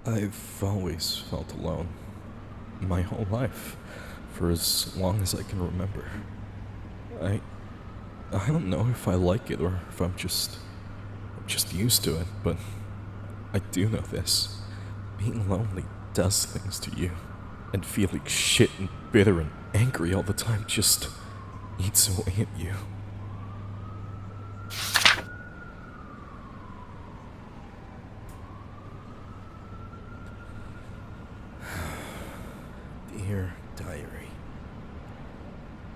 I've always felt alone. My whole life. For as long as I can remember. I I don't know if I like it or if I'm just used to it, but I do know this. Being lonely does things to you. And feeling shit and bitter and angry all the time just eats away at you. Dear Diary,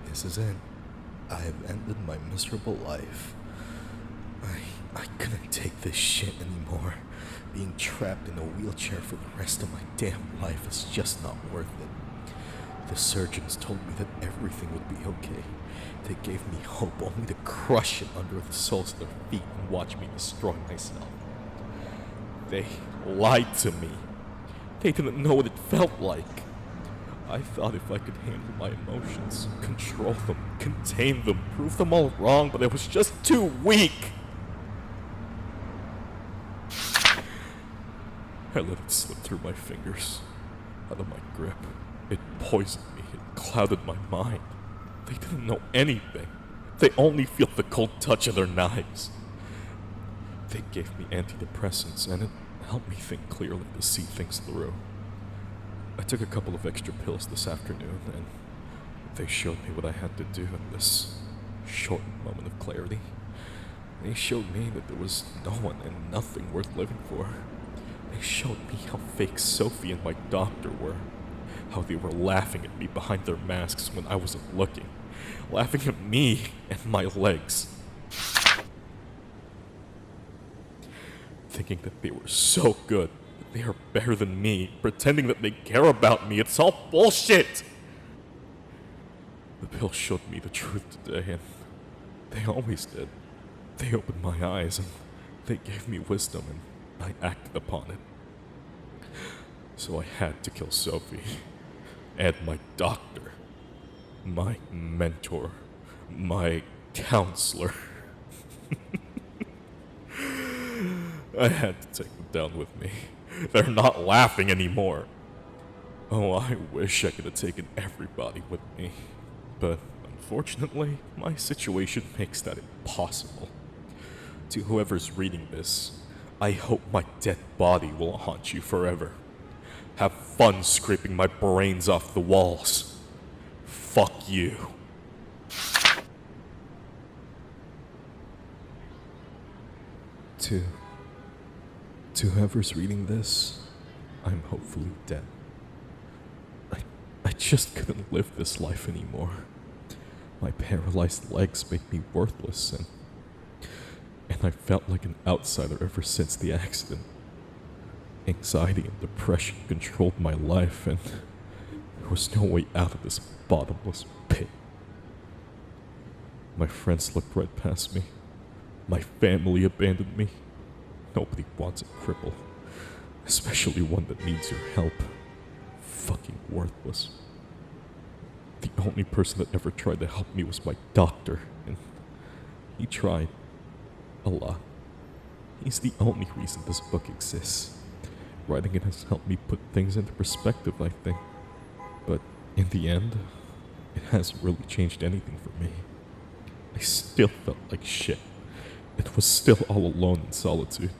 this is it. I have ended my miserable life. I couldn't take this shit anymore. Being trapped in a wheelchair for the rest of my damn life is just not worth it. The surgeons told me that everything would be okay. They gave me hope only to crush it under the soles of their feet and watch me destroy myself. They lied to me. They didn't know what it felt like. I thought if I could handle my emotions, control them, contain them, prove them all wrong, but I was just too weak. I let it slip through my fingers, out of my grip. It poisoned me, it clouded my mind. They didn't know anything. They only feel the cold touch of their knives. They gave me antidepressants, and it helped me think clearly to see things through. I took a couple of extra pills this afternoon, and they showed me what I had to do in this short moment of clarity. They showed me that there was no one and nothing worth living for. They showed me how fake Sophie and my doctor were. How they were laughing at me behind their masks when I wasn't looking. Laughing at me and my legs. Thinking that they were so good, that they are better than me, pretending that they care about me. It's all bullshit! The pill showed me the truth today, and they always did. They opened my eyes, and they gave me wisdom, and I acted upon it. So I had to kill Sophie. And my doctor. My mentor. My counselor. I had to take them down with me. They're not laughing anymore. Oh, I wish I could have taken everybody with me. But unfortunately, my situation makes that impossible. To whoever's reading this, I hope my dead body will haunt you forever. Have fun scraping my brains off the walls. Fuck you. To whoever's reading this, I'm hopefully dead. I just couldn't live this life anymore. My paralyzed legs made me worthless, and I felt like an outsider ever since the accident. Anxiety and depression controlled my life, and there was no way out of this bottomless pit. My friends looked right past me. My family abandoned me. Nobody wants a cripple, especially one that needs your help. Fucking worthless. The only person that ever tried to help me was my doctor, and he tried a lot. He's the only reason this book exists. Writing it has helped me put things into perspective, I think. But in the end, it hasn't really changed anything for me. I still felt like shit. It was still all alone in solitude.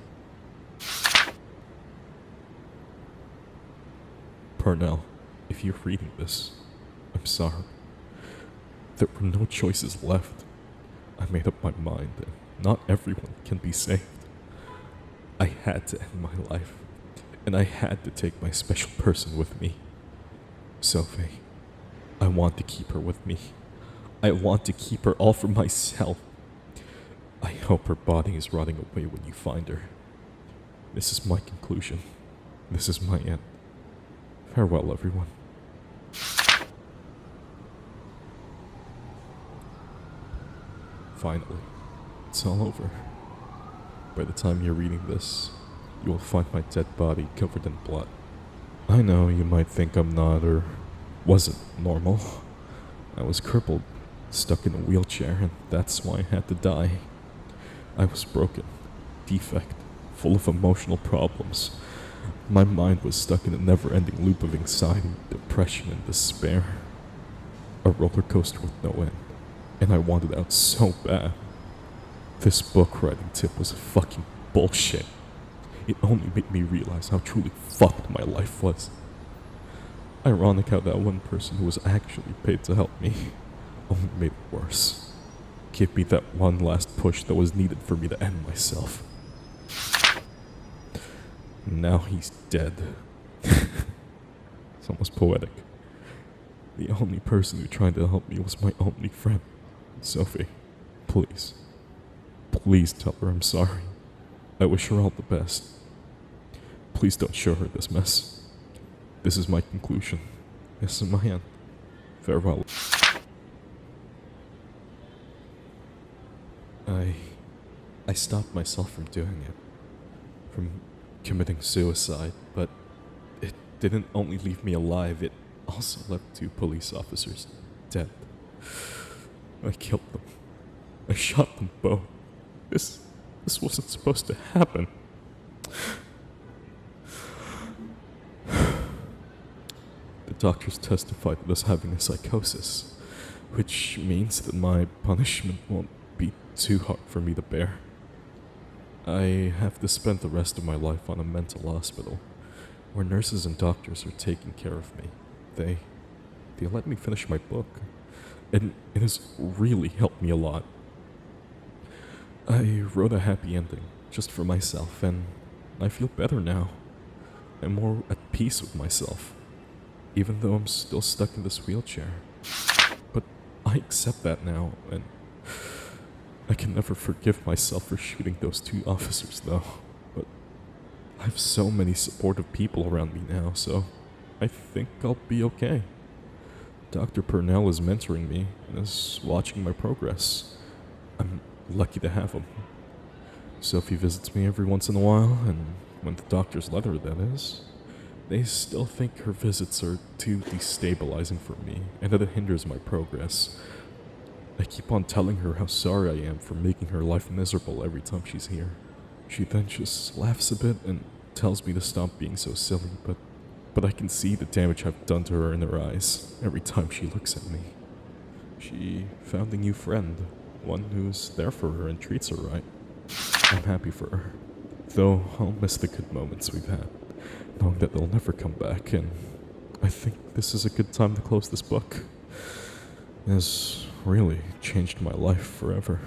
Purnell, if you're reading this, I'm sorry. There were no choices left. I made up my mind that not everyone can be saved. I had to end my life, and I had to take my special person with me. Sophie, I want to keep her with me. I want to keep her all for myself. I hope her body is rotting away when you find her. This is my conclusion. This is my end. Farewell, everyone. Finally, it's all over. By the time you're reading this, you will find my dead body covered in blood. I know you might think I'm not or wasn't normal. I was crippled, stuck in a wheelchair, and that's why I had to die. I was broken, defect, full of emotional problems. My mind was stuck in a never-ending loop of anxiety, depression, and despair. A roller coaster with no end, and I wanted out so bad. This book writing tip was fucking bullshit. It only made me realize how truly fucked my life was. Ironic how that one person who was actually paid to help me only made it worse. Give me that one last push that was needed for me to end myself. Now he's dead. It's almost poetic. The only person who tried to help me was my only friend, Sophie. Please. Please tell her I'm sorry. I wish her all the best. Please don't show her this mess. This is my conclusion. This is my end. Farewell. I stopped myself from doing it. From committing suicide, but it didn't only leave me alive, it also left 2 police officers dead. I killed them. I shot them both. This wasn't supposed to happen. The doctors testified that I was having a psychosis, which means that my punishment won't be too hard for me to bear. I have to spend the rest of my life on a mental hospital, where nurses and doctors are taking care of me. They let me finish my book, and it has really helped me a lot. I wrote a happy ending, just for myself, and I feel better now. I'm more at peace with myself, even though I'm still stuck in this wheelchair. But I accept that now, and I can never forgive myself for shooting those 2 officers, though. But I have so many supportive people around me now, so I think I'll be okay. Dr. Purnell is mentoring me and is watching my progress. I'm lucky to have him. Sophie visits me every once in a while, and when the doctors let her, that is, they still think her visits are too destabilizing for me and that it hinders my progress. I keep on telling her how sorry I am for making her life miserable every time she's here. She then just laughs a bit and tells me to stop being so silly, but I can see the damage I've done to her in her eyes every time she looks at me. She found a new friend, one who's there for her and treats her right. I'm happy for her, though I'll miss the good moments we've had, knowing that they'll never come back, and I think this is a good time to close this book. It has really changed my life forever.